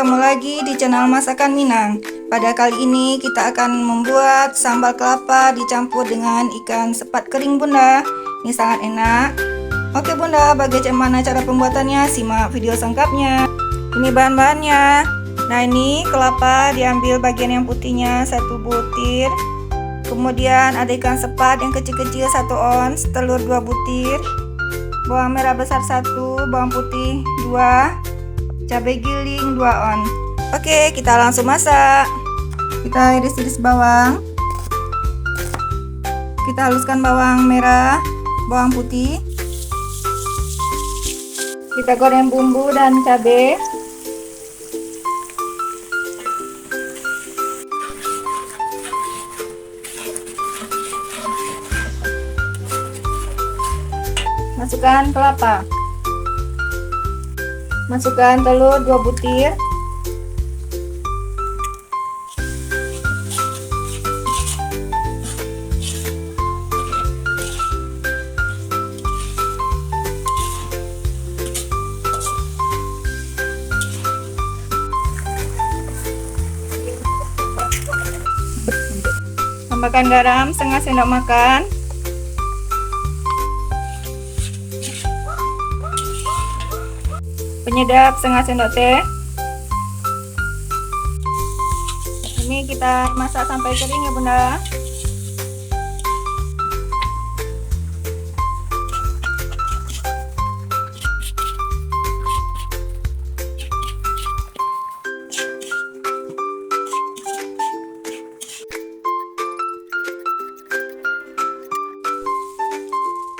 ketemu lagi di channel Masakan Minang. Pada kali ini kita akan membuat sambal kelapa dicampur dengan ikan sepat kering bunda. Ini sangat enak. Oke bunda, bagaimana cara pembuatannya? Simak video lengkapnya. Ini bahan-bahannya. Nah ini kelapa diambil bagian yang putihnya 1 butir. Kemudian ada ikan sepat yang kecil-kecil 1 ons, telur 2 butir, bawang merah besar 1, bawang putih 2, cabai giling 2 on. Oke, kita langsung masak. Kita iris-iris bawang. Kita haluskan bawang merah, bawang putih. Kita goreng bumbu dan cabai. Masukkan kelapa. Masukkan telur 2 butir. Tambahkan garam setengah sendok makan. Penyedap setengah sendok teh. Ini kita masak sampai kering ya bunda.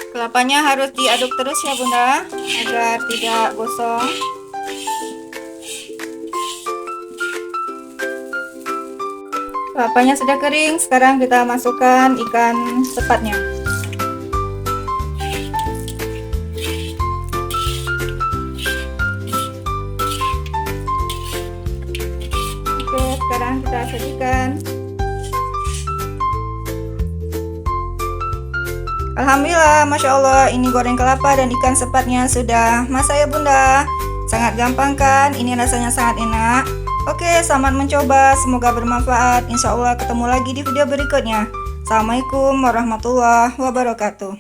Kelapanya harus diaduk terus ya bunda, agar tidak gosong. Kelapanya sudah kering, sekarang kita masukkan ikan sepatnya. Oke, sekarang kita sajikan. Alhamdulillah, Masya Allah, ini goreng kelapa dan ikan sepatnya sudah masak ya bunda. Sangat gampang kan? Ini rasanya sangat enak. Oke, selamat mencoba, semoga bermanfaat. Insya Allah ketemu lagi di video berikutnya. Assalamualaikum warahmatullahi wabarakatuh.